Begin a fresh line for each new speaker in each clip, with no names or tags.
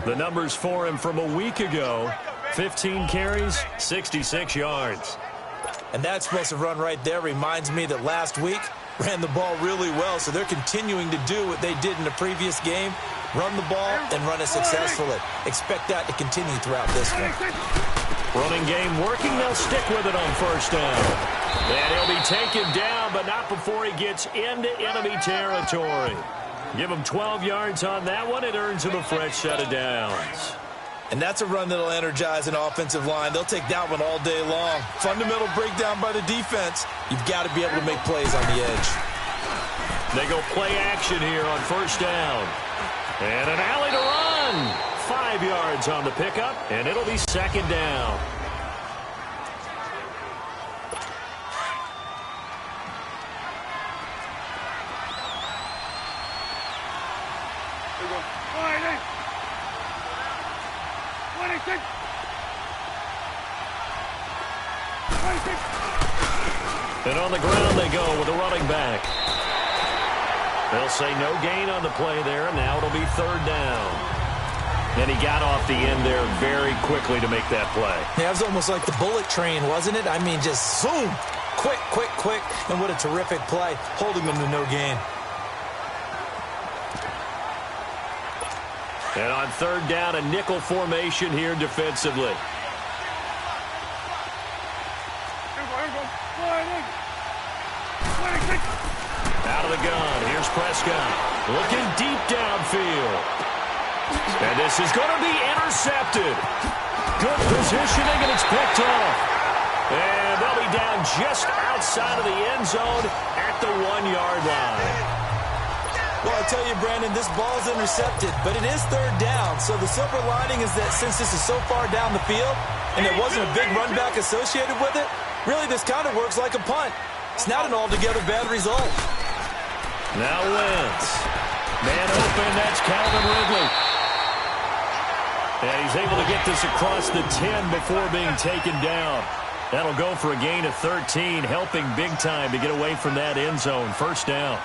The numbers for him from a week ago, 15 carries, 66 yards.
And that explosive run right there reminds me that last week ran the ball really well, so they're continuing to do what they did in the previous game, run the ball and run it successfully. Expect that to continue throughout this one.
Running game working. They'll stick with it on first down. And he'll be taken down, but not before he gets into enemy territory. Give him 12 yards on that one. It earns him a fresh set of downs.
And that's a run that'll energize an offensive line. They'll take that one all day long. Fundamental breakdown by the defense. You've got to be able to make plays on the edge.
They go play action here on first down. And an alley to run. 5 yards on the pickup, and it'll be second down. And on the ground they go with a running back. They'll say no gain on the play there. Now it'll be third down. And he got off the end there very quickly to make that play.
Yeah, it was almost like the bullet train, wasn't it? I mean, just zoom. Quick, quick, quick. And what a terrific play, holding them to no gain.
And on third down, a nickel formation here defensively. Out of the gun. Here's Prescott. Looking deep downfield. And this is going to be intercepted. Good positioning, and it's picked off. And they'll be down just outside of the end zone at the 1-yard line.
Well, I tell you, Brandon, this ball's intercepted, but it is third down. So the silver lining is that since this is so far down the field and there wasn't a big run back associated with it, really this kind of works like a punt. It's not an altogether bad result.
Now Wentz. Man open, that's Calvin Ridley. And he's able to get this across the 10 before being taken down. That'll go for a gain of 13, helping big time to get away from that end zone. First down.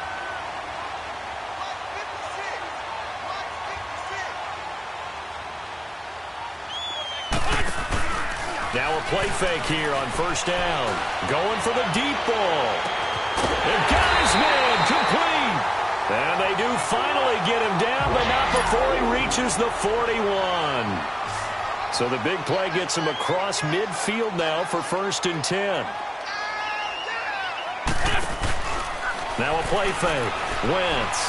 Now a play fake here on first down. Going for the deep ball. The guy's man complete. And they do finally get him down, but not before he reaches the 41. So the big play gets him across midfield now for 1st and 10. Now a play fake. Wentz.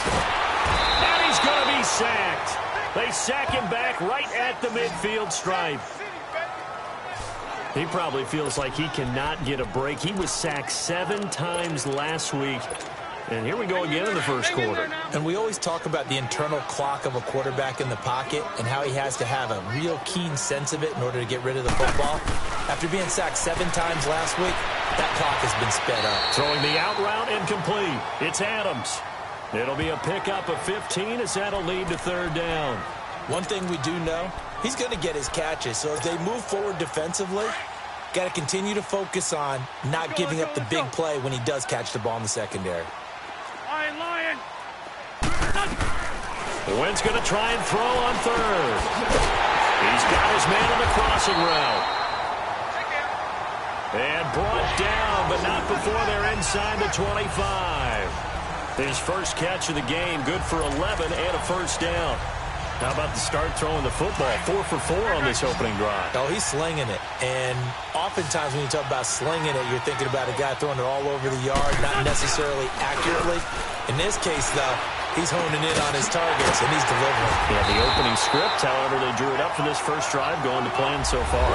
And he's going to be sacked. They sack him back right at the midfield stripe. He probably feels like he cannot get a break. He was sacked 7 times last week. And here we go again in the first quarter.
And we always talk about the internal clock of a quarterback in the pocket and how he has to have a real keen sense of it in order to get rid of the football. After being sacked 7 times last week, that clock has been sped up.
Throwing the out route incomplete. It's Adams. It'll be a pickup of 15 as that'll lead to third down.
One thing we do know, he's going to get his catches. So as they move forward defensively, got to continue to focus on not giving up the big play when he does catch the ball in the secondary.
Wentz going to try and throw on third. He's got his man on the crossing route. And brought down, but not before they're inside the 25. His first catch of the game, good for 11 and a first down. How about the start throwing the football? 4 for 4 on this opening drive.
Oh, he's slinging it. And oftentimes when you talk about slinging it, you're thinking about a guy throwing it all over the yard, not necessarily accurately. In this case, though, he's honing in on his targets, and he's delivering.
Yeah, the opening script, however, they drew it up for this first drive, going to plan so far.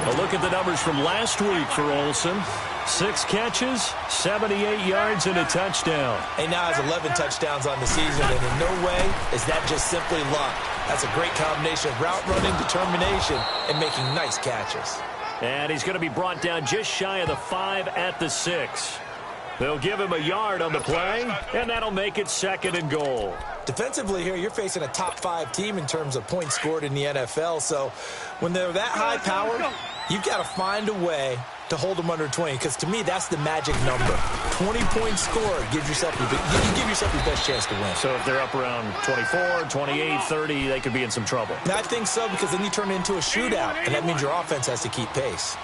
A look at the numbers from last week for Olsen. 6 catches, 78 yards, and a touchdown.
He now has 11 touchdowns on the season, and in no way is that just simply luck. That's a great combination of route running, determination, and making nice catches.
And he's going to be brought down just shy of the 5 at the 6. They'll give him a yard on the play, and that'll make it 2nd and goal.
Defensively here, you're facing a top-5 team in terms of points scored in the NFL. So when they're that high-powered, you've got to find a way to hold them under 20, because to me, that's the magic number. 20 points scored gives yourself you give yourself your best chance to win.
So if they're up around 24, 28, 30, they could be in some trouble.
And I think so, because then you turn it into a shootout, and that means your offense has to keep pace.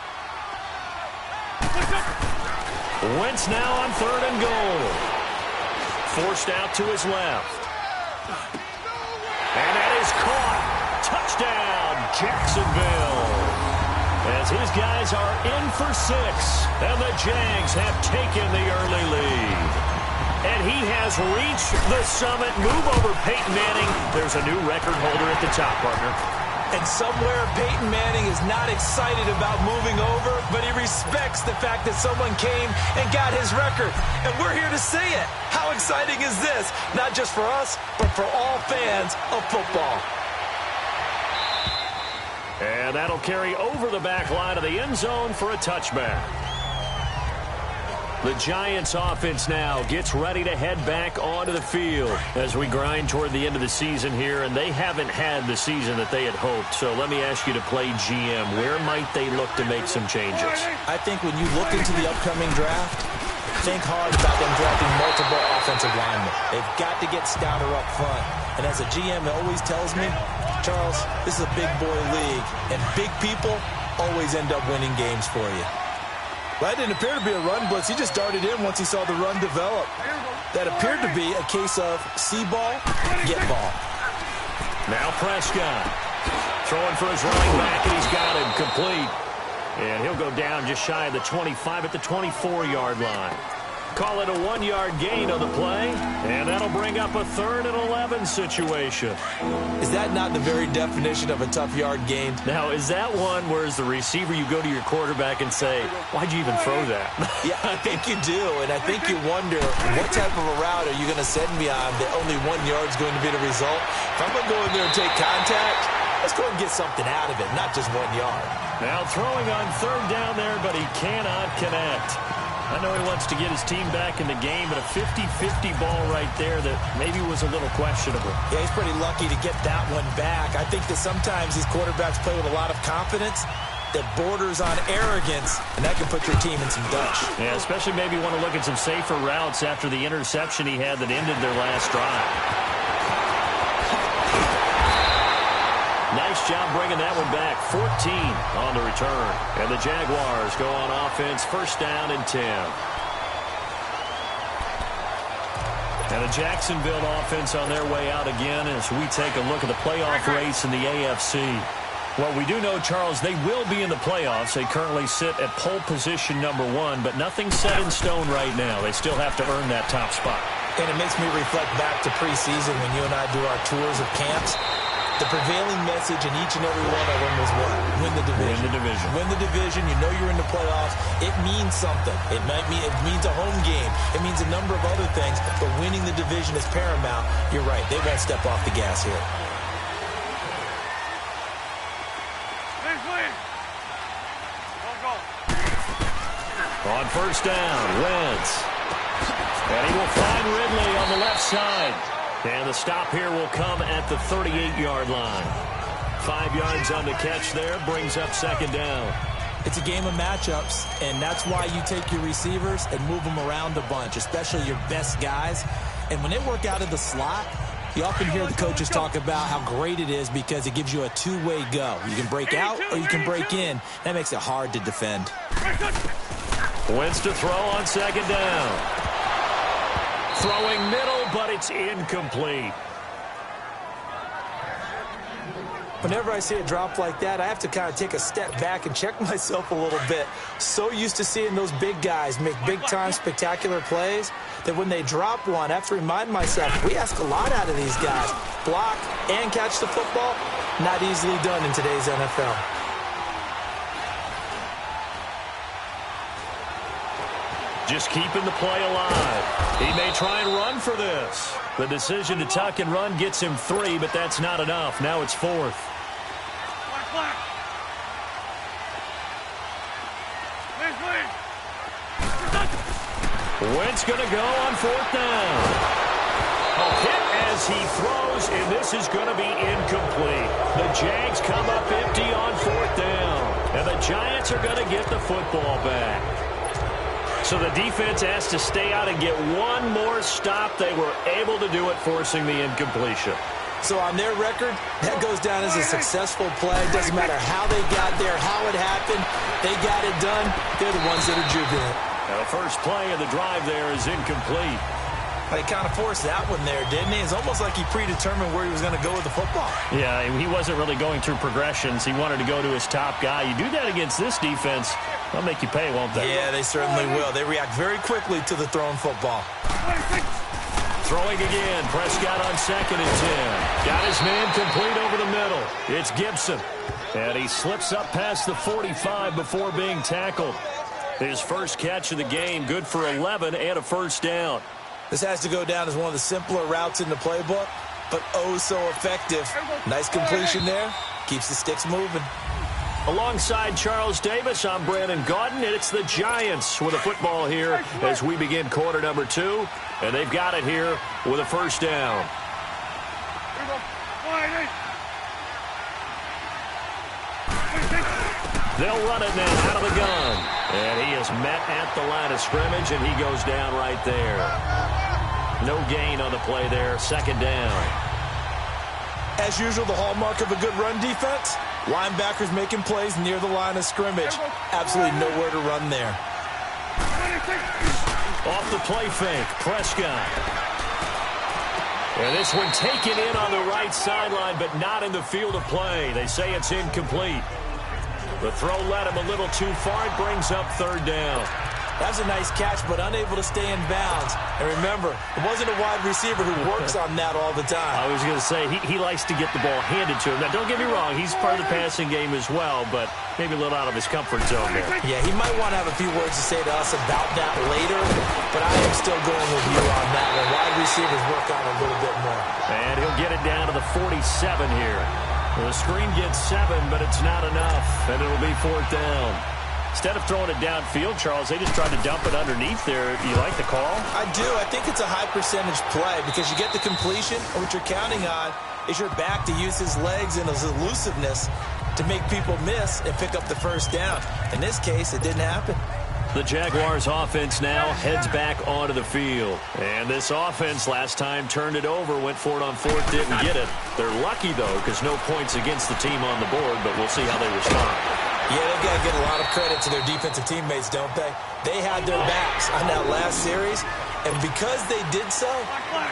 Wentz now on 3rd and goal. Forced out to his left. And that is caught. Touchdown, Jacksonville. As his guys are in for 6, and the Jags have taken the early lead. And he has reached the summit. Move over, Peyton Manning. There's a new record holder at the top, partner.
And somewhere Peyton Manning is not excited about moving over, but he respects the fact that someone came and got his record. And we're here to say it. How exciting is this? Not just for us, but for all fans of football.
And that'll carry over the back line of the end zone for a touchback. The Giants offense now gets ready to head back onto the field as we grind toward the end of the season here, and they haven't had the season that they had hoped. So let me ask you to play GM. Where might they look to make some changes?
I think when you look into the upcoming draft, think hard about them drafting multiple offensive linemen. They've got to get stouter up front. And as a GM, it always tells me, Charles, this is a big boy league, and big people always end up winning games for you. That didn't appear to be a run blitz. He just darted in once he saw the run develop. That appeared to be a case of see ball, get ball.
Now Prescott throwing for his running back, and he's got him complete. And he'll go down just shy of the 25 at the 24-yard line. Call it a 1-yard gain on the play, and that'll bring up a 3rd and 11 situation.
Is that not the very definition of a tough yard gain?
Now, is that one where as the receiver you go to your quarterback and say, why'd you even throw that?
Yeah, I think you do, and I think you wonder, what type of a route are you going to send me on that only 1 yard's going to be the result? If I'm going to go in there and take contact, let's go and get something out of it, not just 1 yard.
Now throwing on 3rd down there, but he cannot connect. I know he wants to get his team back in the game, but a 50-50 ball right there that maybe was a little questionable.
Yeah, he's pretty lucky to get that one back. I think that sometimes these quarterbacks play with a lot of confidence that borders on arrogance, and that can put your team in some dutch.
Yeah, especially maybe want to look at some safer routes after the interception he had that ended their last drive. Nice job bringing that one back. 14 on the return. And the Jaguars go on offense, 1st down and 10. And the Jacksonville offense on their way out again as we take a look at the playoff race in the AFC. Well, we do know, Charles, they will be in the playoffs. They currently sit at pole position number 1, but nothing's set in stone right now. They still have to earn that top spot.
And it makes me reflect back to preseason when you and I do our tours of camps. The prevailing message in each and every one of them was what? Win the division.
Win the division.
Win the division. You know you're in the playoffs. It means something. It means a home game. It means a number of other things, but winning the division is paramount. You're right. They won't step off the gas here.
On 1st down, Wentz. And he will find Ridley on the left side. And the stop here will come at the 38-yard line. 5 yards on the catch there, brings up 2nd down.
It's a game of matchups, and that's why you take your receivers and move them around a bunch, especially your best guys. And when they work out of the slot, you often hear the coaches talk about how great it is because it gives you a two-way go. You can break out or you can break in. That makes it hard to defend.
Wentz to throw on 2nd down. Throwing middle, but it's incomplete.
Whenever I see a drop like that, I have to kind of take a step back and check myself a little bit. So used to seeing those big guys make big-time spectacular plays that when they drop one, I have to remind myself, we ask a lot out of these guys. Block and catch the football, not easily done in today's NFL.
Just keeping the play alive. He may try and run for this. The decision to tuck and run gets him 3, but that's not enough. Now it's 4th. Wentz going to go on 4th down. A hit as as he throws, and this is going to be incomplete. The Jags come up empty on 4th down, and the Giants are going to get the football back. So the defense has to stay out and get one more stop. They were able to do it, forcing the incompletion.
So on their record, that goes down as a successful play. Doesn't matter how they got there, how it happened. They got it done. They're the ones that are jubilant.
Now the first play of the drive there is incomplete.
He kind of forced that one there, didn't he? It's almost like he predetermined where he was going to go with the football.
Yeah, he wasn't really going through progressions. He wanted to go to his top guy. You do that against this defense, they'll make you pay, won't they?
Yeah, they certainly will. They react very quickly to the thrown football.
Throwing again, Prescott on 2nd and 10. Got his man complete over the middle. It's Gibson. And he slips up past the 45 before being tackled. His first catch of the game, good for 11 and a first down.
This has to go down as one of the simpler routes in the playbook, but oh so effective. Nice completion there. Keeps the sticks moving.
Alongside Charles Davis, I'm Brandon Gaudin, and it's the Giants with a football here as we begin quarter number 2, and they've got it here with a first down. They'll run it now out of the gun, and he is met at the line of scrimmage, and he goes down right there. No gain on the play there, 2nd down.
As usual, the hallmark of a good run defense, linebackers making plays near the line of scrimmage. Absolutely nowhere to run there.
Off the play fake, Prescott. And this one taken in on the right sideline, but not in the field of play. They say it's incomplete. The throw led him a little too far. It brings up 3rd down.
That was a nice catch, but unable to stay in bounds. And remember, it wasn't a wide receiver who works on that all the time.
I was going to say, he likes to get the ball handed to him. Now, don't get me wrong, he's part of the passing game as well, but maybe a little out of his comfort zone there.
Yeah, he might want to have a few words to say to us about that later, but I am still going with you on that one. Wide receivers work on a little bit more.
And he'll get it down to the 47 here. The screen gets 7, but it's not enough, and it'll be 4th down. Instead of throwing it downfield, Charles, they just tried to dump it underneath there. Do you like the call?
I do. I think it's a high-percentage play because you get the completion, and what you're counting on is your back to use his legs and his elusiveness to make people miss and pick up the first down. In this case, it didn't happen.
The Jaguars offense now heads back onto the field. And this offense last time turned it over, went for it on 4th, didn't get it. They're lucky, though, because no points against the team on the board, but we'll see how they respond.
Yeah, they've got to get a lot of credit to their defensive teammates, don't they? They had their backs on that last series, and because they did so,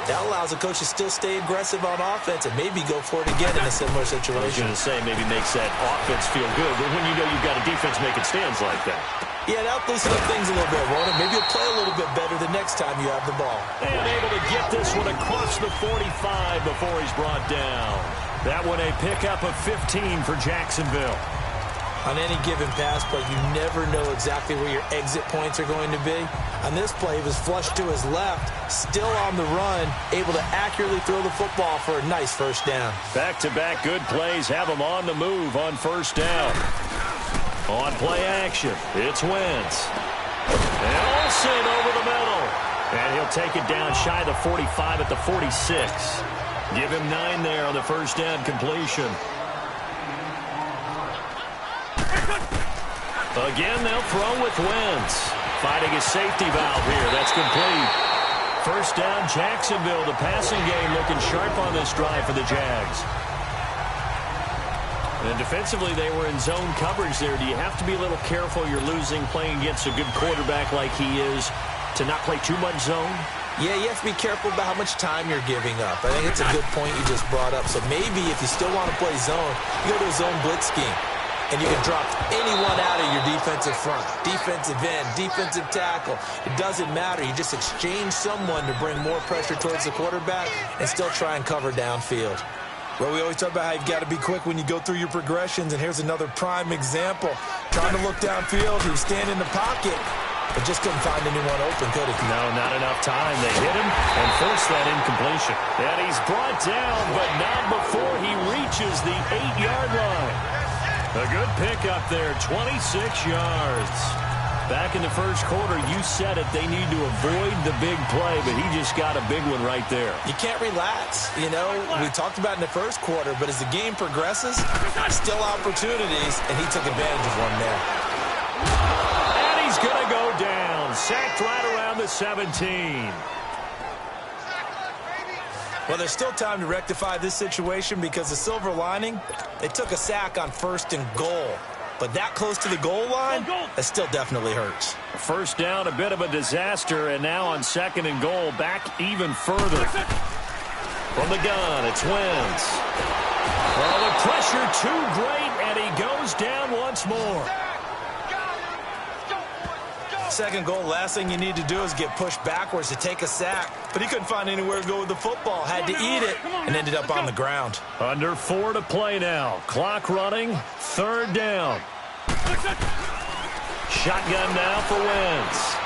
that allows the coach to still stay aggressive on offense and maybe go for it again in a similar situation.
I was going to say maybe makes that offense feel good, but when you know you've got a defense making stands like that.
Yeah, that'll loosen up things a little bit, won't it? Maybe you'll play a little bit better the next time you have the ball.
And able to get this one across the 45 before he's brought down. That one a pickup of 15 for Jacksonville.
On any given pass play, you never know exactly where your exit points are going to be. On this play, he was flushed to his left, still on the run, able to accurately throw the football for a nice first down.
Back-to-back good plays have him on the move on 1st down. On play action, it's Wentz. And Olsen over the middle. And he'll take it down shy of the 45 at the 46. Give him 9 there on the first down completion. Again, they'll throw with Wentz. Fighting his safety valve here. That's complete. First down, Jacksonville. The passing game looking sharp on this drive for the Jags. And defensively, they were in zone coverage there. Do you have to be a little careful? You're losing playing against a good quarterback like he is to not play too much zone?
Yeah, you have to be careful about how much time you're giving up. I think it's a good point you just brought up. So maybe if you still want to play zone, you go to a zone blitz scheme. And you can drop anyone out of your defensive front. Defensive end, defensive tackle. It doesn't matter. You just exchange someone to bring more pressure towards the quarterback and still try and cover downfield. Well, we always talk about how you've got to be quick when you go through your progressions, and here's another prime example. Trying to look downfield, he was standing in the pocket, but just couldn't find anyone open, could he?
No, not enough time. They hit him and forced that incompletion. And he's brought down, but not before he reaches the 8-yard line. A good pickup there, 26 yards.
Back in the first quarter, you said it, they need to avoid the big play, but he just got a big one right there.
You can't relax. You know, we talked about in the first quarter, but as the game progresses, still opportunities, and he took advantage of one there.
And he's going to go down. Sacked right around the 17.
Well, there's still time to rectify this situation because the silver lining, they took a sack on 1st and goal. But that close to the goal line, that still definitely hurts.
First down, a bit of a disaster, and now on 2nd and goal, back even further. From the gun, it's Wentz. Well, the pressure too great, and he goes down once more.
2nd goal, last thing you need to do is get pushed backwards to take a sack. But he couldn't find anywhere to go with the football. Had to eat it and ended up on the ground.
Under 4 to play now. Clock running. 3rd down. Shotgun now for Wentz.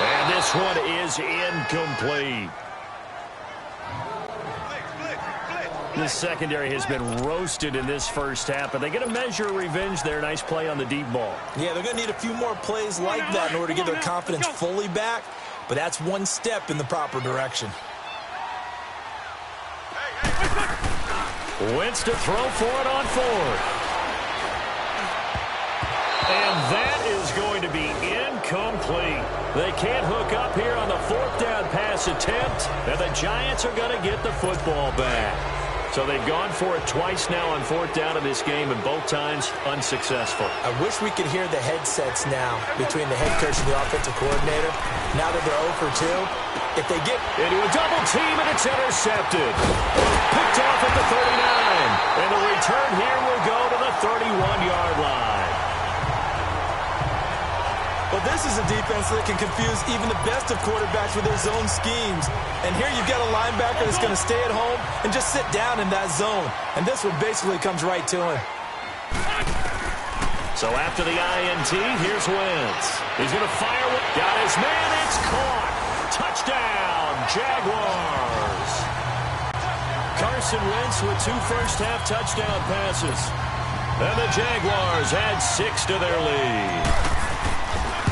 And this one is incomplete. This secondary has been roasted in this first half, but they get a measure of revenge there. Nice play on the deep ball.
Yeah, they're going to need a few more plays like that in order to get their confidence fully back, but that's one step in the proper direction.
Wentz to throw for it on 4th. And that is going to be incomplete. They can't hook up here on the 4th down pass attempt, and the Giants are going to get the football back. So they've gone for it twice now on 4th down in this game, and both times unsuccessful.
I wish we could hear the headsets now between the head coach and the offensive coordinator. Now that they're 0 for 2, if they get
into a double team and it's intercepted. Picked off at the 39. And the return here will go to the 31-yard line.
Well, this is a defense that can confuse even the best of quarterbacks with their zone schemes. And here you've got a linebacker that's going to stay at home and just sit down in that zone. And this one basically comes right to him.
So after the INT, here's Wentz. He's going to fire. Got his man. It's caught. Touchdown, Jaguars. Carson Wentz with 2 first-half touchdown passes. And the Jaguars add 6 to their lead.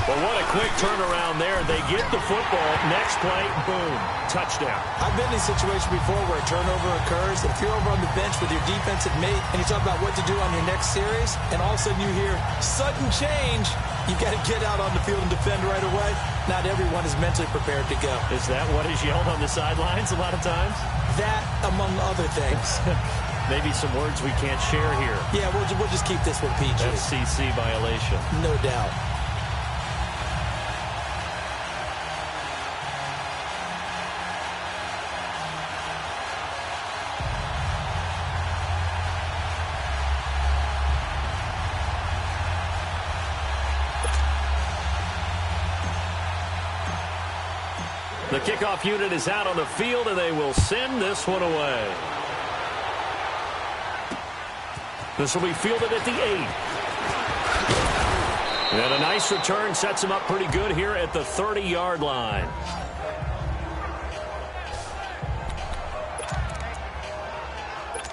Well, what a quick turnaround there. They get the football. Next play, boom, touchdown.
I've been in a situation before where a turnover occurs. If you're over on the bench with your defensive mate and you talk about what to do on your next series, and all of a sudden you hear sudden change, you've got to get out on the field and defend right away. Not everyone is mentally prepared to go.
Is that what is yelled on the sidelines a lot of times?
That, among other things.
Maybe some words we can't share here.
Yeah, we'll just keep this one PG.
FCC violation.
No doubt.
The kickoff unit is out on the field, and they will send this one away. This will be fielded at the 8. And a nice return sets him up pretty good here at the 30-yard line.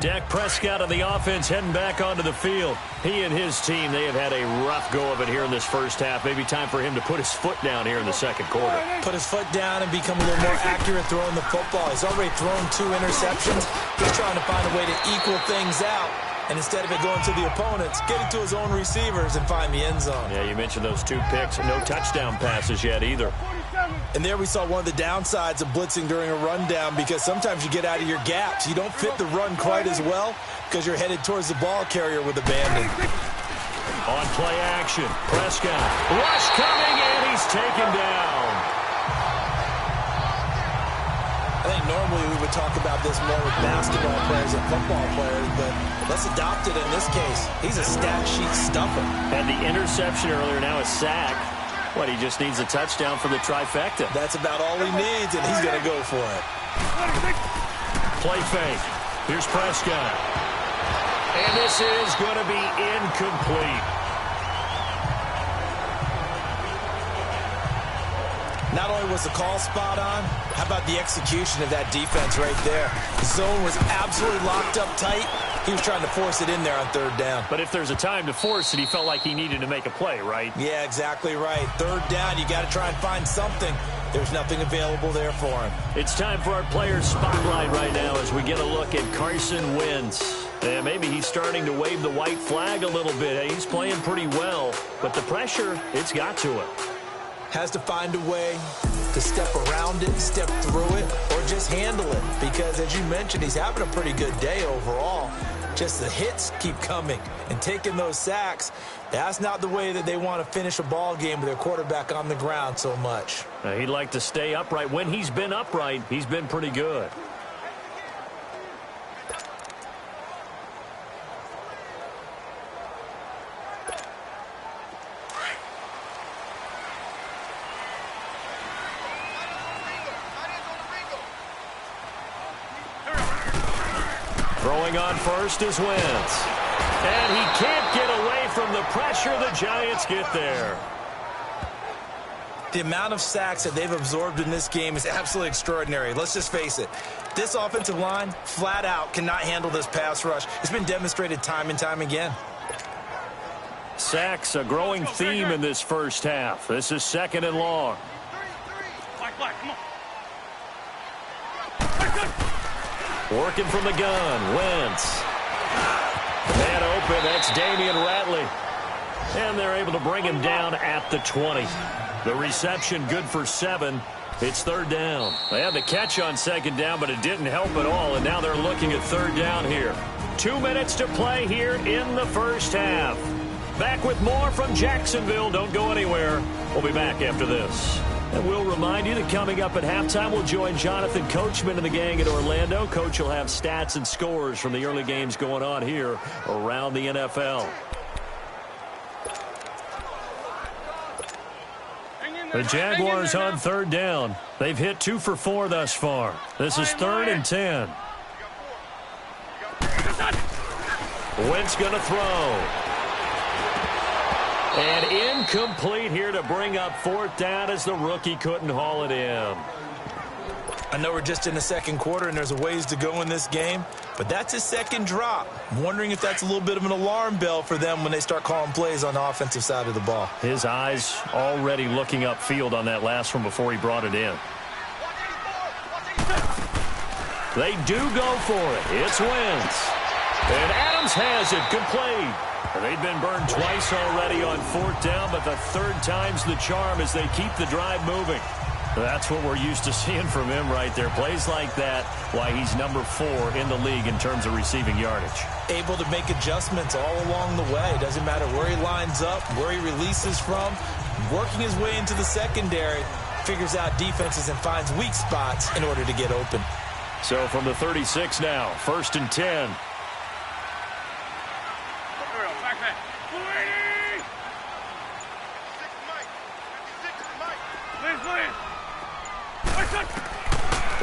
Dak Prescott of the offense heading back onto the field. He and his team, they have had a rough go of it here in this first half. Maybe time for him to put his foot down here in the second quarter.
Put his foot down and become a little more accurate throwing the football. He's already thrown 2 interceptions. He's trying to find a way to equal things out. And instead of it going to the opponents, get it to his own receivers and find the end zone.
Yeah, you mentioned those 2 picks. No touchdown passes yet either.
And there we saw one of the downsides of blitzing during a rundown, because sometimes you get out of your gaps. You don't fit the run quite as well because you're headed towards the ball carrier with abandon.
On play action, Prescott. Rush coming, and he's taken down.
I think normally we would talk about this more with basketball players and football players, but let's adopt it in this case. He's a stat sheet stuffer.
Had the interception earlier, now a sack. What, he just needs a touchdown for the trifecta.
That's about all he needs, and he's going to go for it.
Play fake. Here's Prescott. And this is going to be incomplete.
Not only was the call spot on, how about the execution of that defense right there? The zone was absolutely locked up tight, He was trying to force it in there on third down.
But if there's a time to force it, he felt like he needed to make a play, right?
Yeah, exactly right. Third down, you got to try and find something. There's nothing available there for him.
It's time for our players' spotlight right now as we get a look at Carson Wentz. And maybe he's starting to wave the white flag a little bit. He's playing pretty well, but the pressure, it's got to him.
Has to find a way to step around it, step through it, or just handle it. Because, as you mentioned, he's having a pretty good day overall. Just the hits keep coming and taking those sacks. That's not the way that they want to finish a ball game with their quarterback on the ground so much.
He'd like to stay upright. When he's been upright, he's been pretty good. Throwing on first is Wentz. And he can't get away from the pressure. The Giants get there.
The amount of sacks that they've absorbed in this game is absolutely extraordinary. Let's just face it. This offensive line, flat out, cannot handle this pass rush. It's been demonstrated time and time again.
Sacks, a growing theme in this first half. This is 2nd and long. Working from the gun, Wentz. Man open, that's Damian Ratley. And they're able to bring him down at the 20. The reception good for 7. It's 3rd down. They had the catch on 2nd down, but it didn't help at all, and now they're looking at 3rd down here. 2 minutes to play here in the first half. Back with more from Jacksonville. Don't go anywhere. We'll be back after this. And we'll remind you that coming up at halftime, we'll join Jonathan Coachman and the gang at Orlando. Coach will have stats and scores from the early games going on here around the NFL. The Jaguars on 3rd down. They've hit 2 for 4 thus far. This is 3rd and 10. Wentz going to throw. And incomplete here to bring up 4th down as the rookie couldn't haul it in.
I know we're just in the 2nd quarter and there's a ways to go in this game, but that's his 2nd drop. I'm wondering if that's a little bit of an alarm bell for them when they start calling plays on the offensive side of the ball.
His eyes already looking upfield on that last one before he brought it in. They do go for it. It's Wentz. And Adams has it complete. They've been burned twice already on 4th down, but the 3rd time's the charm as they keep the drive moving. That's what we're used to seeing from him right there. Plays like that, why he's number 4 in the league in terms of receiving yardage.
Able to make adjustments all along the way. Doesn't matter where he lines up, where he releases from. Working his way into the secondary, figures out defenses and finds weak spots in order to get open.
So from the 36 now, 1st and 10.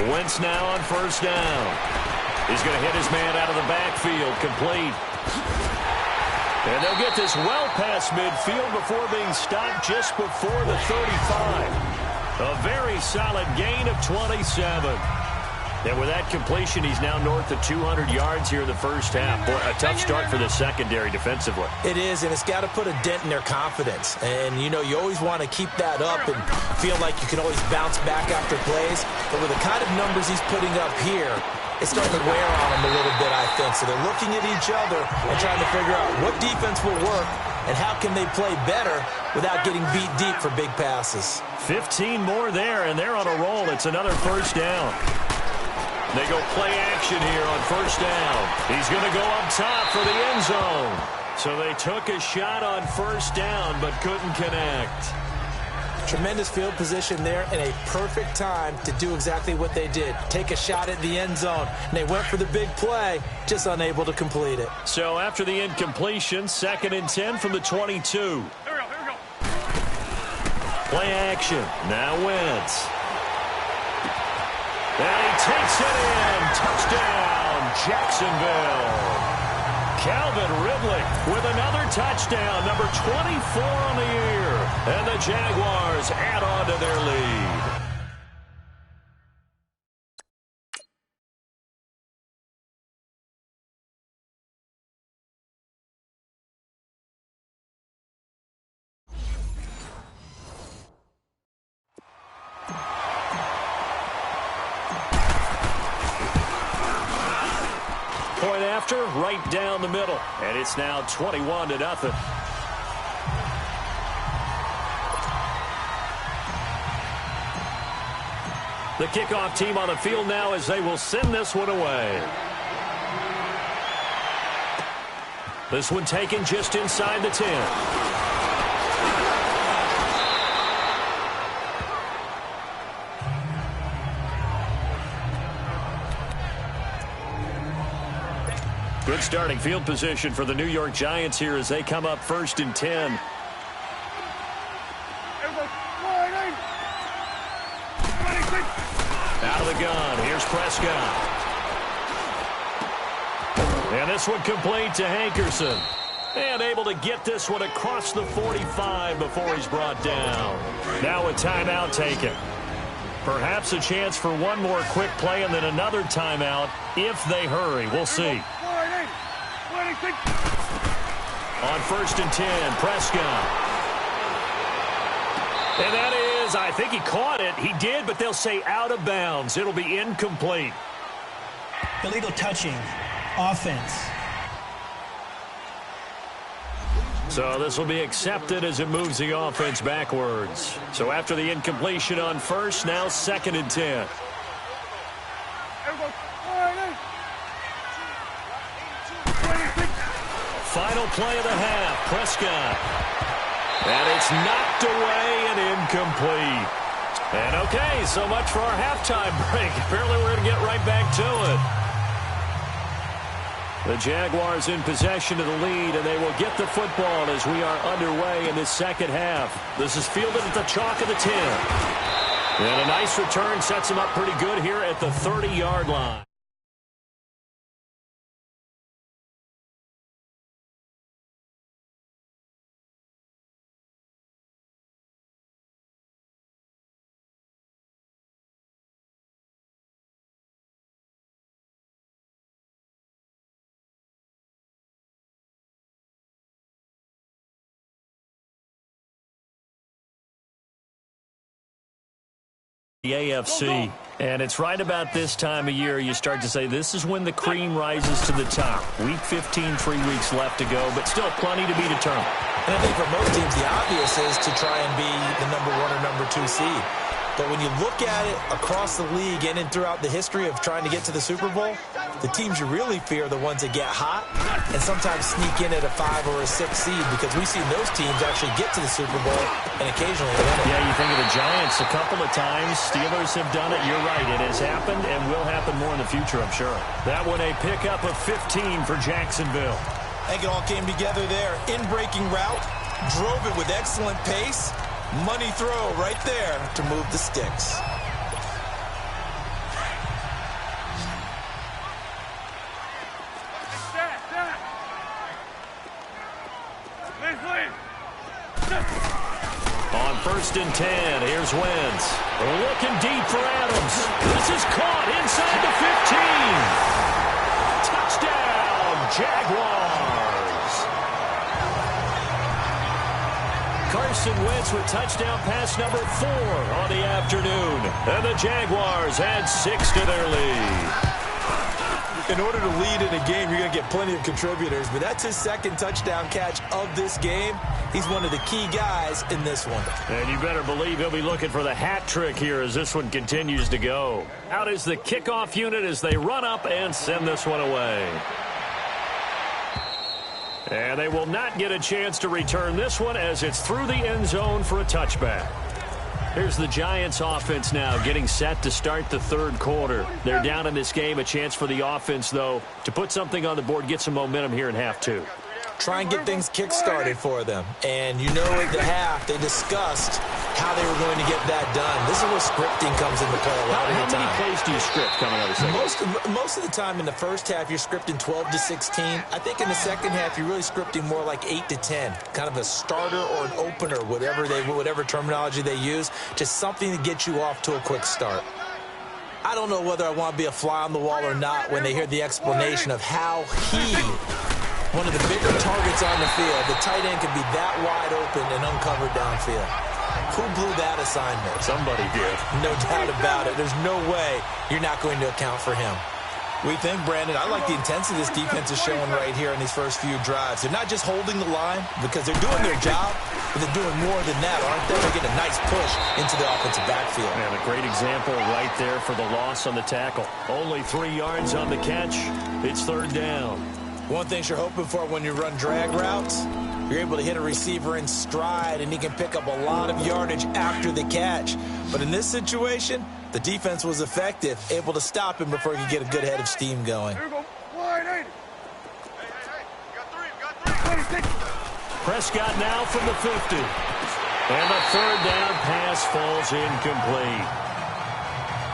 Wentz now on 1st down. He's going to hit his man out of the backfield, complete. And they'll get this well past midfield before being stopped just before the 35. A very solid gain of 27. And with that completion, he's now north of 200 yards here in the first half. Boy, a tough start for the secondary defensively.
It is, and it's got to put a dent in their confidence. And, you know, you always want to keep that up and feel like you can always bounce back after plays. But with the kind of numbers he's putting up here, it's starting to wear on them a little bit, I think. So they're looking at each other and trying to figure out what defense will work and how can they play better without getting beat deep for big passes.
15 more there, and they're on a roll. It's another 1st down. They go play action here on 1st down. He's going to go up top for the end zone. So they took a shot on 1st down but couldn't connect.
Tremendous field position there and a perfect time to do exactly what they did. Take a shot at the end zone. And they went for the big play, just unable to complete it.
So after the incompletion, 2nd and 10 from the 22.
Here we go.
Play action. Now Wentz. And he takes it in. Touchdown, Jacksonville. Calvin Ridley with another touchdown, number 24 on the year. And the Jaguars add on to their lead. point after, right down the middle. And it's now 21-0. The kickoff team on the field now as they will send this one away. This one taken just inside the 10. Good starting field position for the New York Giants here as they come up 1st and 10. Out of the gun. Here's Prescott. And this one complete to Hankerson. And able to get this one across the 45 before he's brought down. Now a timeout taken. Perhaps a chance for one more quick play and then another timeout if they hurry. We'll see. On 1st and 10, Prescott. And that is, I think he caught it. He did, but they'll say out of bounds. It'll be incomplete.
Illegal touching. Offense.
So this will be accepted as it moves the offense backwards. So after the incompletion on 1st, now 2nd and 10. Final play of the half, Prescott. And it's knocked away and incomplete. And okay, so much for our halftime break. Apparently we're going to get right back to it. The Jaguars in possession of the lead, and they will get the football as we are underway in this second half. This is fielded at the chalk of the 10. And a nice return sets him up pretty good here at the 30-yard line. The AFC, and it's right about this time of year you start to say this is when the cream rises to the top. Week 15, 3 weeks left to go, but still plenty to be determined.
And I think for most teams, the obvious is to try and be the number 1 or number 2 seed. But when you look at it across the league and throughout the history of trying to get to the Super Bowl, the teams you really fear are the ones that get hot and sometimes sneak in at a 5 or a 6 seed, because we've seen those teams actually get to the Super Bowl and occasionally win it.
Yeah, you think of the Giants a couple of times. Steelers have done it. You're right. It has happened and will happen more in the future, I'm sure. That one a pickup of 15 for Jacksonville.
I think it all came together there. In-breaking route, drove it with excellent pace. Money throw right there to move the sticks.
On 1st and 10, here's Wentz. Looking deep for Adams. This is caught inside the 15. Touchdown, Jaguars. Carson Wentz with touchdown pass number 4 on the afternoon. And the Jaguars add 6 to their lead.
In order to lead in a game, you're going to get plenty of contributors, but that's his 2nd touchdown catch of this game. He's one of the key guys in this one.
And you better believe he'll be looking for the hat trick here as this one continues to go. Out is the kickoff unit as they run up and send this one away. And they will not get a chance to return this one as it's through the end zone for a touchback. Here's the Giants offense now getting set to start the 3rd quarter. They're down in this game. A chance for the offense, though, to put something on the board, get some momentum here in half 2.
Try and get things kick-started for them. And you know at the half, they discussed how they were going to get that done. This is where scripting comes into play a lot of the time.
How many plays do you script coming out of the second?
Most of the time in the first half, you're scripting 12 to 16. I think in the second half, you're really scripting more like 8 to 10. Kind of a starter or an opener, whatever terminology they use. Just something to get you off to a quick start. I don't know whether I want to be a fly on the wall or not when they hear the explanation of how one of the bigger targets on the field, the tight end could be that wide open and uncovered downfield. Who blew that assignment?
Somebody did.
No doubt about it. There's no way you're not going to account for him. We think, Brandon, I like the intensity this defense is showing right here in these first few drives. They're not just holding the line because they're doing their job, but they're doing more than that, aren't they? They're getting a nice push into the offensive backfield.
And a great example right there for the loss on the tackle. Only 3 yards on the catch. It's third down.
One thing you're hoping for when you run drag routes, you're able to hit a receiver in stride, and he can pick up a lot of yardage after the catch. But in this situation, the defense was effective, able to stop him before he could get a good head of steam going.
Here we go. Wide 80. Hey, got three.
Prescott now from the 50. And the third down pass falls incomplete.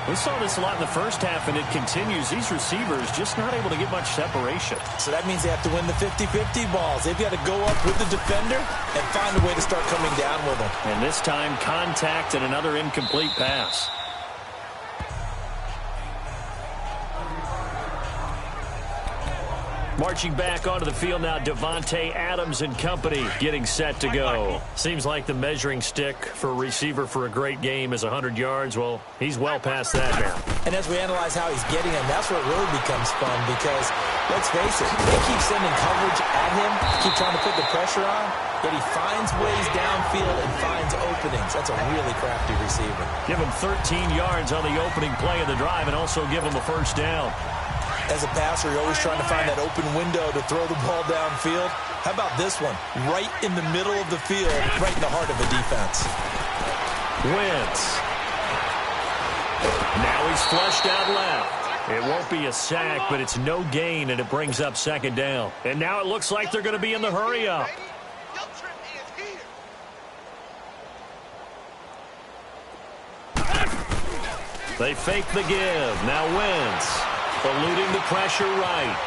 We saw this a lot in the first half, and it continues. These receivers just not able to get much separation.
So that means they have to win the 50-50 balls. They've got to go up with the defender and find a way to start coming down with him.
And this time, contact and another incomplete pass. Marching back onto the field now, Devontae Adams and company getting set to go. Seems like the measuring stick for a receiver for a great game is 100 yards. Well, he's well past that now.
And as we analyze how he's getting them, that's where it really becomes fun because, let's face it, they keep sending coverage at him, keep trying to put the pressure on, yet he finds ways downfield and finds openings. That's a really crafty receiver. Give him 13 yards on the opening play of the drive and also give him a first down. As a passer, you're always trying to find that open window to throw the ball downfield. How about this one? Right in the middle of the field, right in the heart of the defense.
Wentz. Now he's flushed out left. It won't be a sack, but it's no gain, and it brings up second down. And now it looks like they're going to be in the hurry up. They fake the give. Now Wentz. Eluding the pressure right.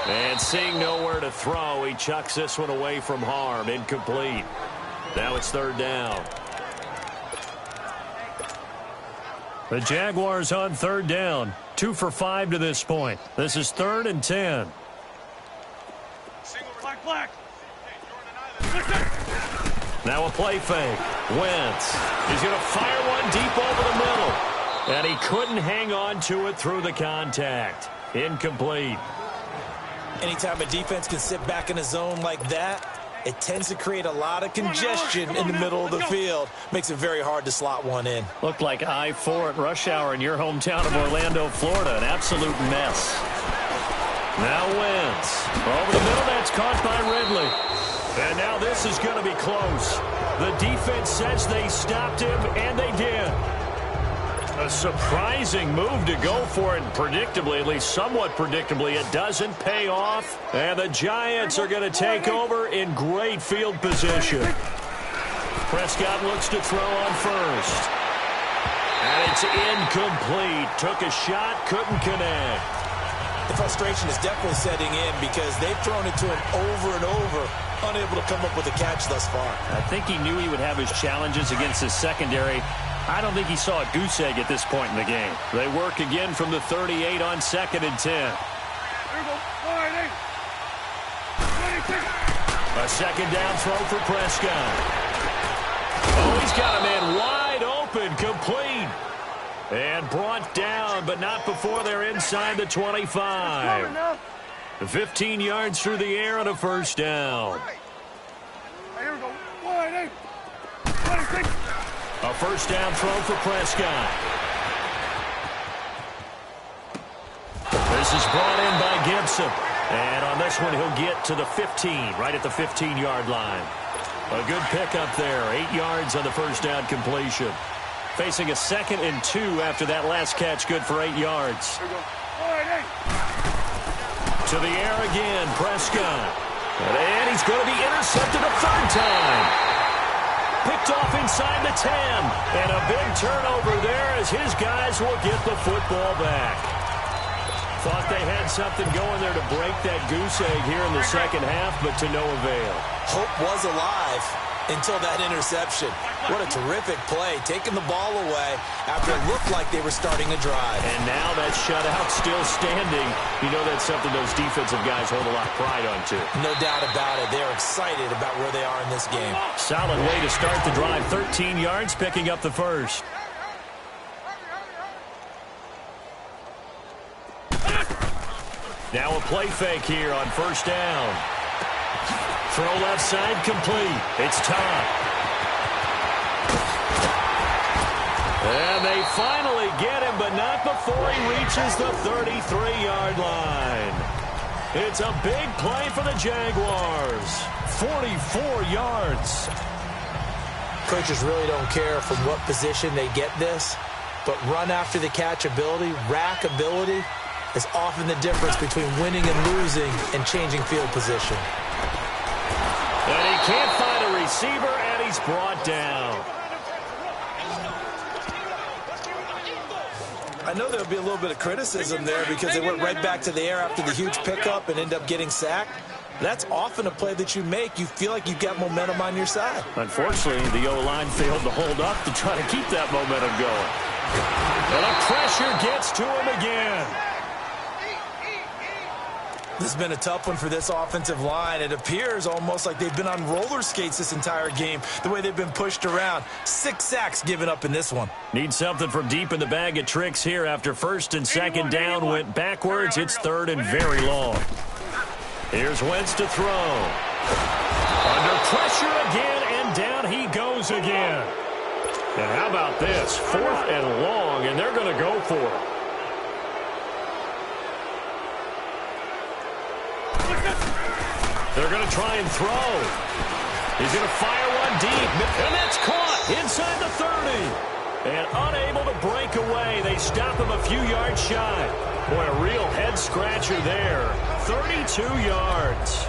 And seeing nowhere to throw, he chucks this one away from harm. Incomplete. Now it's third down. The Jaguars on third down. 2 for 5 to this point. This is 3rd and 10.
Black.
Now a play fake. Wentz. He's going to fire one deep over the middle. And he couldn't hang on to it through the contact. Incomplete.
Anytime a defense can sit back in a zone like that, it tends to create a lot of congestion in the middle of the field. Makes it very hard to slot one in.
Looked like I-4 at rush hour in your hometown of Orlando, Florida. An absolute mess. Now Wentz. Over the middle, that's caught by Ridley. And now this is going to be close. The defense says they stopped him, and they did. A surprising move to go for it, and predictably, at least somewhat predictably, it doesn't pay off. And the Giants are going to take over in great field position. Prescott looks to throw on first. And it's incomplete. Took a shot, couldn't connect.
The frustration is definitely setting in because they've thrown it to him over and over, unable to come up with a catch thus far.
I think he knew he would have his challenges against his secondary. I don't think he saw a goose egg at this point in the game. They work again from the 38 on 2nd and 10. A second down throw for Prescott. Oh, he's got a man wide open, complete. And brought down, but not before they're inside the 25. 15 yards through the air on a first down.
Here we go. 26.
A first down throw for Prescott. This is brought in by Gibson. And on this one, he'll get to the 15, right at the 15-yard line. A good pickup there, 8 yards on the first down completion. Facing a 2nd and 2 after that last catch, good for 8 yards. To the air again, Prescott. And he's going to be intercepted a third time. Picked off inside the 10. And a big turnover there as his guys will get the football back. Thought they had something going there to break that goose egg here in the second half, but to no avail.
Hope was alive until that interception. What a terrific play, taking the ball away after it looked like they were starting a drive.
And now that shutout still standing. You know that's something those defensive guys hold a lot of pride on, too.
No doubt about it. They're excited about where they are in this game.
Solid way to start the drive. 13 yards, picking up the first. Now a play fake here on first down. Throw left side complete. It's Todd. And they finally get him, but not before he reaches the 33-yard line. It's a big play for the Jaguars. 44 yards.
Coaches really don't care from what position they get this, but run after the catch ability, rack ability, is often the difference between winning and losing and changing field position.
And he can't find a receiver, and he's brought down.
I know there'll be a little bit of criticism there because they went right back to the air after the huge pickup and end up getting sacked. That's often a play that you make. You feel like you've got momentum on your side.
Unfortunately, the O-line failed to hold up to try to keep that momentum going. And the pressure gets to him again.
This has been a tough one for this offensive line. It appears almost like they've been on roller skates this entire game, the way they've been pushed around. 6 sacks given up in this one.
Need something from deep in the bag of tricks here after first and second down went backwards. It's third and very long. Here's Wentz to throw. Under pressure again, and down he goes again. And how about this? 4th and long, and they're going to go for it. They're going to try and throw. He's going to fire one deep, and that's caught inside the 30. And unable to break away. They stop him a few yards shy. Boy, a real head-scratcher there. 32 yards.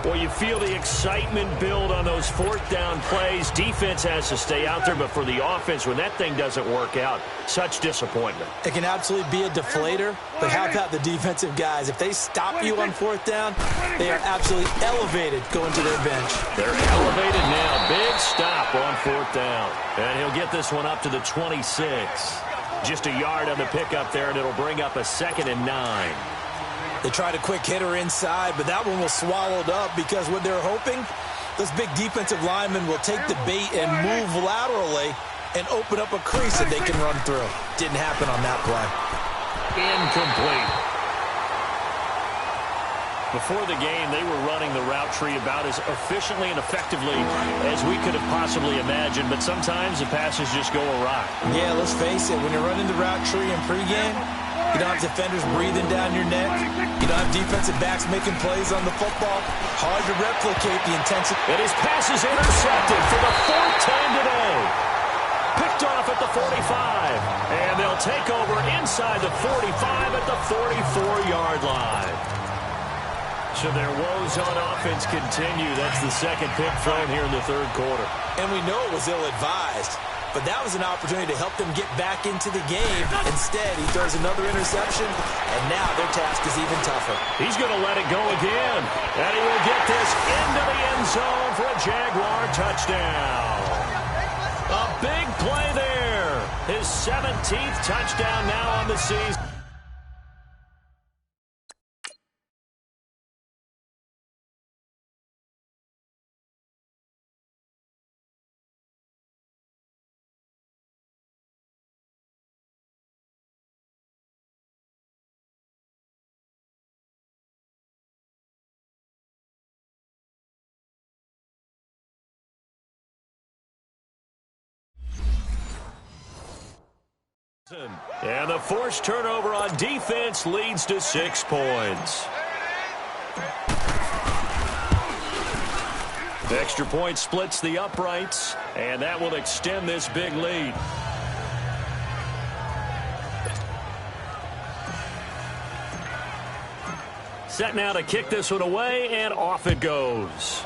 Well, you feel the excitement build on those 4th down plays. Defense has to stay out there, but for the offense, when that thing doesn't work out, such disappointment.
It can absolutely be a deflator, but how about the defensive guys? If they stop you on 4th down, they are absolutely elevated going to their bench.
They're elevated now. Big stop on 4th down. And he'll get this one up to the 26. Just a yard on the pickup there, and it'll bring up a 2nd and 9.
They tried a quick hitter inside, but that one was swallowed up because what they're hoping, those big defensive linemen will take the bait and move laterally and open up a crease that they can run through. Didn't happen on that play.
Incomplete. Before the game, they were running the route tree about as efficiently and effectively as we could have possibly imagined, but sometimes the passes just go awry.
Yeah, let's face it, when you're running the route tree in pregame, you don't have defenders breathing down your neck. You don't have defensive backs making plays on the football. Hard to replicate the intensity.
And his pass is intercepted for the 4th time today. Picked off at the 45. And they'll take over inside the 45 at the 44-yard line. So their woes on offense continue. That's the 2nd pick thrown here in the 3rd quarter.
And we know it was ill-advised. But that was an opportunity to help them get back into the game. Instead, he throws another interception, and now their task is even tougher.
He's going to let it go again. And he will get this into the end zone for a Jaguar touchdown. A big play there. His 17th touchdown now on the season. And the forced turnover on defense leads to 6 points. The extra point splits the uprights, and that will extend this big lead. Set now to kick this one away, and off it goes.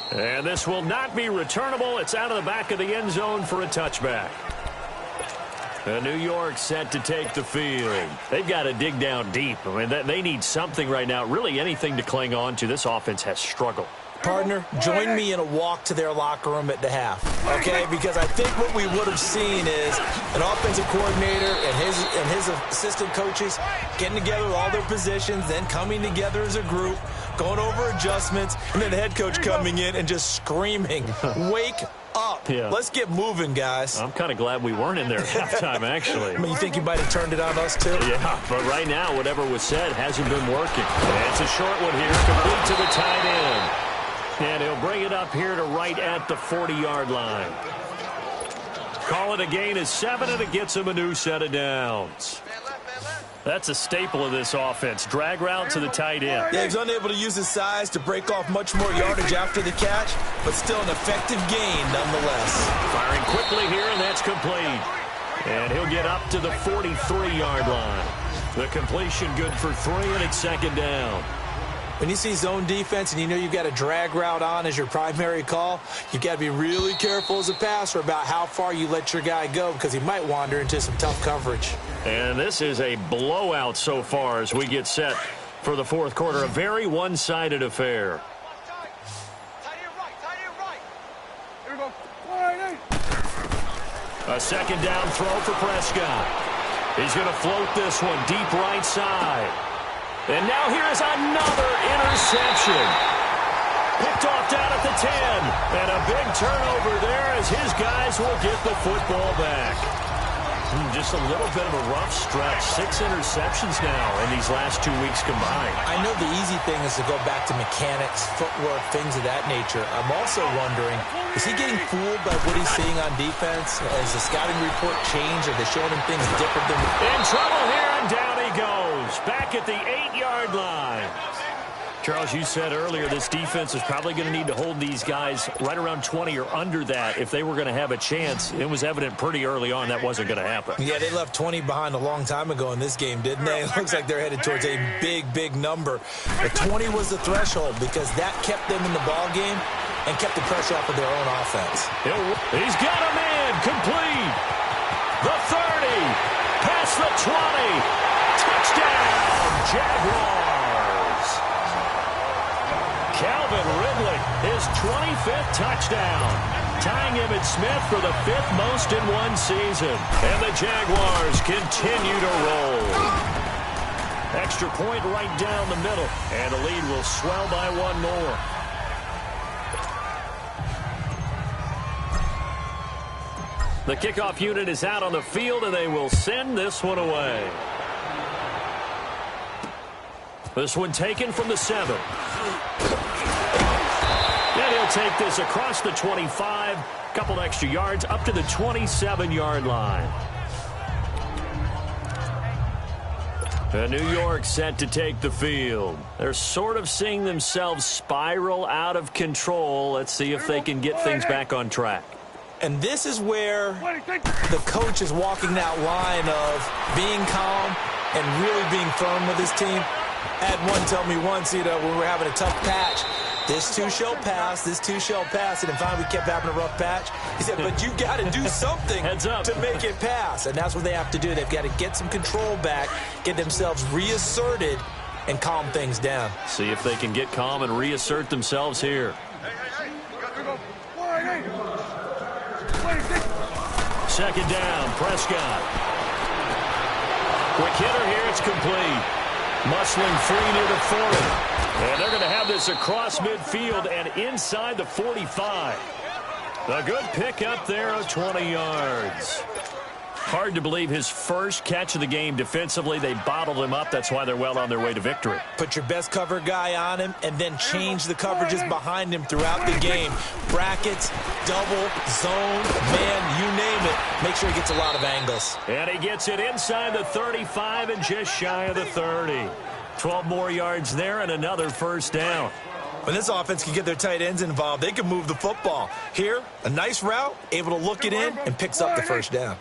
And this will not be returnable. It's out of the back of the end zone for a touchback. And New York set to take the field. They've got to dig down deep. I mean, they need something right now, really anything to cling on to. This offense has struggled.
Partner, join me in a walk to their locker room at the half, okay? Because I think what we would have seen is an offensive coordinator and his assistant coaches getting together with all their positions, then coming together as a group, going over adjustments, and then the head coach coming in and just screaming, wake up.
Yeah.
Let's get moving, guys.
I'm kind of glad we weren't in there at halftime, actually.
I mean, you think you might have turned it on us, too?
Yeah, but right now, whatever was said hasn't been working. And it's a short one here, complete to the tight end. And he'll bring it up here to right at the 40-yard line. Call it a gain of 7, and it gets him a new set of downs. That's a staple of this offense. Drag route to the tight end.
Yeah, he's unable to use his size to break off much more yardage after the catch, but still an effective gain nonetheless.
Firing quickly here, and that's complete. And he'll get up to the 43-yard line. The completion good for 3, and it's second down.
When you see zone defense and you know you've got a drag route on as your primary call, you've got to be really careful as a passer about how far you let your guy go because he might wander into some tough coverage.
And this is a blowout so far as we get set for the fourth quarter. A very one-sided affair.
Here we go. Wide 8.
A second down throw for Prescott. He's going to float this one deep right side. And now here is another interception. Picked off down at the 10. And a big turnover there as his guys will get the football back. Just a little bit of a rough stretch. 6 interceptions now in these last 2 weeks combined.
I know the easy thing is to go back to mechanics, footwork, things of that nature. I'm also wondering, is he getting fooled by what he's seeing on defense? Has the scouting report changed? Are they showing him things different than...
In trouble here, and down he goes. Back at the 8-yard line. Charles, you said earlier this defense is probably going to need to hold these guys right around 20 or under that if they were going to have a chance. It was evident pretty early on that wasn't going to happen.
Yeah, they left 20 behind a long time ago in this game, didn't they? It looks like they're headed towards a big, big number. But 20 was the threshold because that kept them in the ball game and kept the pressure off of their own offense.
He's got a man complete. The 30, past the 20. Touchdown, Jaguars. Calvin Ridley, his 25th touchdown, tying him at Smith for the 5th most in one season. And the Jaguars continue to roll. Extra point right down the middle, and the lead will swell by 1 more. The kickoff unit is out on the field, and they will send this one away. This one taken from the 7. And he'll take this across the 25, couple extra yards, up to the 27-yard line. And New York set to take the field. They're sort of seeing themselves spiral out of control. Let's see if they can get things back on track.
And this is where the coach is walking that line of being calm and really being firm with his team. I had one tell me once, when we were having a tough patch, this too shall pass, this too shall pass. And finally we kept having a rough patch. He said, but you got to do something to make it pass. And that's what they have to do. They've got to get some control back, get themselves reasserted, and calm things down.
See if they can get calm and reassert themselves here. Second down, Prescott. Quick hitter here, it's complete. Muscling free near the 40. And they're going to have this across midfield and inside the 45. A good pickup there of 20 yards. Hard to believe his first catch of the game defensively. They bottled him up. That's why they're well on their way to victory.
Put your best cover guy on him and then change the coverages behind him throughout the game. Brackets, double, zone, man, you name it. Make sure he gets a lot of angles.
And he gets it inside the 35 and just shy of the 30. 12 more yards there and another first down.
When this offense can get their tight ends involved, they can move the football. Here, a nice route, able to look it in, and picks up the first down.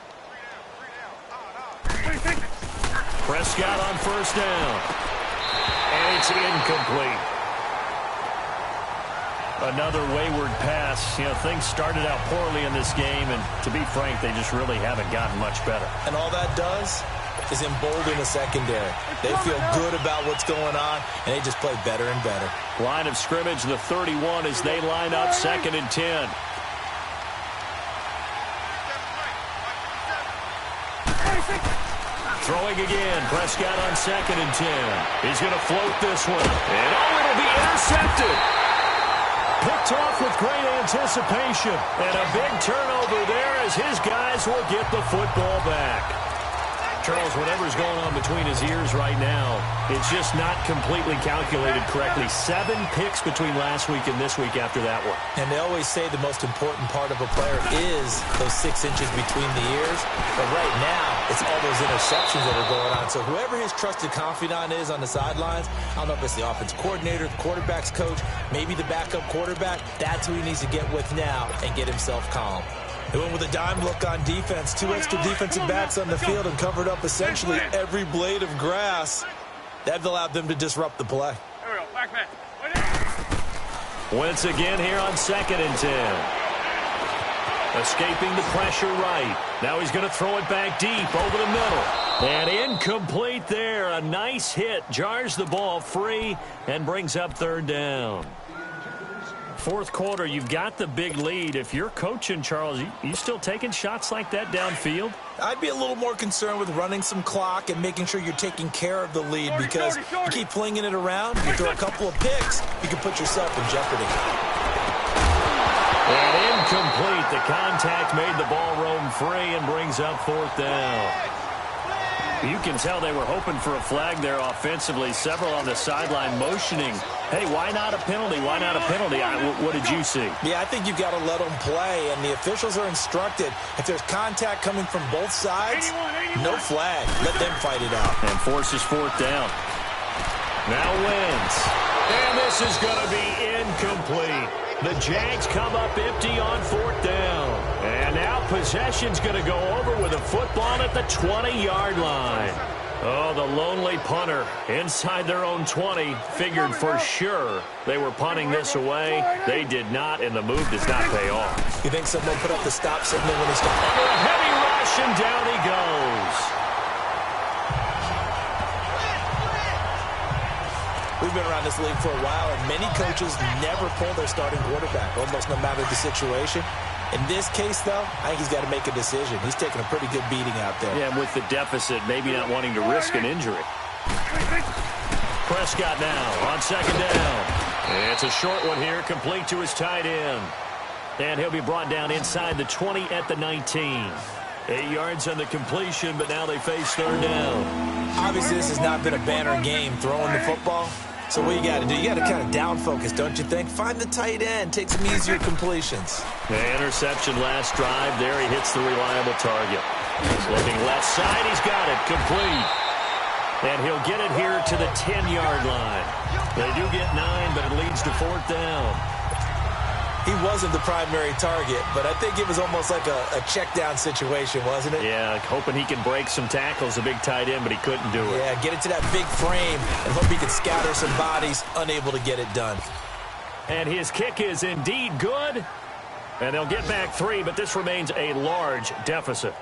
Prescott on first down. And it's incomplete. Another wayward pass. Things started out poorly in this game, and to be frank, they just really haven't gotten much better.
And all that does is embolden the secondary. They feel good about what's going on, and they just play better and better.
Line of scrimmage, the 31 as they line up 2nd and 10. Throwing again, Prescott on 2nd and 10. He's going to float this one. And it'll be intercepted.
Picked off with great anticipation. And a big turnover there as his guys will get the football back. Charles, whatever's going on between his ears right now, it's just not completely calculated correctly. 7 picks between last week and this week after that one.
And they always say the most important part of a player is those 6 inches between the ears. But right now, it's all those interceptions that are going on. So whoever his trusted confidant is on the sidelines, I don't know if it's the offense coordinator, the quarterback's coach, maybe the backup quarterback, that's who he needs to get with now and get himself calm. They went with a dime look on defense. 2 extra defensive backs on the field and covered up essentially every blade of grass. That allowed them to disrupt the play.
There we go. Back.
Wentz again here on 2nd and 10. Escaping the pressure right. Now he's going to throw it back deep over the middle. And incomplete there. A nice hit. Jars the ball free and brings up 3rd down. 4th quarter, you've got the big lead. If you're coaching, Charles, you still taking shots like that downfield?
I'd be a little more concerned with running some clock and making sure you're taking care of the lead because you keep flinging it around, you throw a couple of picks, you can put yourself in jeopardy.
And incomplete. The contact made the ball roam free and brings up 4th down. You can tell they were hoping for a flag there offensively. Several on the sideline motioning. Hey, why not a penalty? Why not a penalty? What did you see?
Yeah, I think you've got to let them play, and the officials are instructed. If there's contact coming from both sides, no flag. Let them fight it out.
And forces 4th down. Now Wentz. And this is going to be incomplete. The Jags come up empty on 4th down. And now possession's going to go over with a football at the 20-yard line. Oh, the lonely punter inside their own 20 figured for sure they were punting this away. They did not, and the move does not pay off.
You think someone put up the stop signal when he stopped?
Under a heavy rush, and down he goes.
We've been around this league for a while, and many coaches never pull their starting quarterback, almost no matter the situation. In this case, though, I think he's got to make a decision. He's taking a pretty good beating out there.
Yeah, with the deficit, maybe not wanting to risk an injury. Prescott now on 2nd down. It's a short one here, complete to his tight end. And he'll be brought down inside the 20 at the 19. 8 yards on the completion, but now they face 3rd down.
Obviously, this has not been a banner game throwing the football. So what you got to do, you got to kind of down focus, don't you think? Find the tight end, take some easier completions.
The interception last drive. There he hits the reliable target. He's looking left side. He's got it. Complete. And he'll get it here to the 10-yard line. They do get 9, but it leads to 4th down.
He wasn't the primary target, but I think it was almost like a check-down situation, wasn't it?
Yeah, hoping he can break some tackles, a big tight end, but he couldn't do it.
Yeah, get it to that big frame and hope he can scatter some bodies, unable to get it done.
And his kick is indeed good. And they'll get back 3, but this remains a large deficit.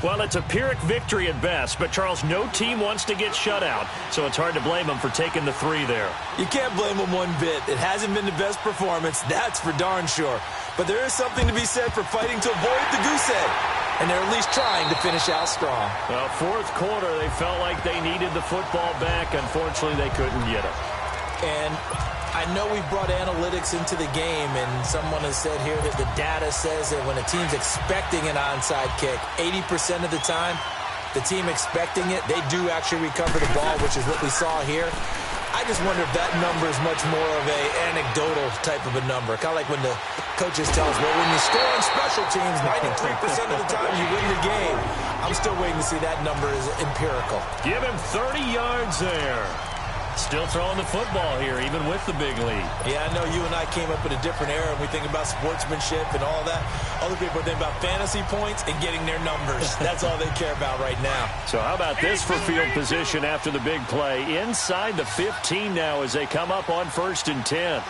Well, it's a Pyrrhic victory at best, but, Charles, no team wants to get shut out, so it's hard to blame them for taking the 3 there.
You can't blame them one bit. It hasn't been the best performance, that's for darn sure. But there is something to be said for fighting to avoid the goose egg, and they're at least trying to finish out strong.
Well, 4th quarter, they felt like they needed the football back. Unfortunately, they couldn't get it.
And I know we brought analytics into the game, and someone has said here that the data says that when a team's expecting an onside kick, 80% of the time, the team expecting it, they do actually recover the ball, which is what we saw here. I just wonder if that number is much more of a anecdotal type of a number. Kind of like when the coaches tell us, well, when you score on special teams, 93% of the time you win the game. I'm still waiting to see that number is empirical.
Give him 30 yards there. Still throwing the football here, even with the big lead.
Yeah, I know you and I came up in a different era, and we think about sportsmanship and all that. Other people think about fantasy points and getting their numbers. That's all they care about right now.
So how about this for field position after the big play? Inside the 15 now as they come up on 1st and 10.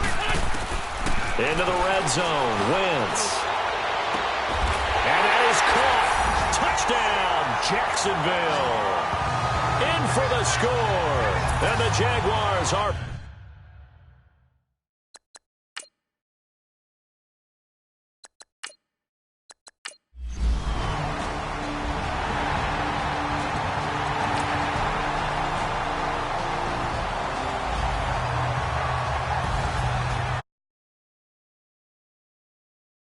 Into the red zone. Wentz. And that is caught. Touchdown, Jacksonville. In for the score. And the Jaguars are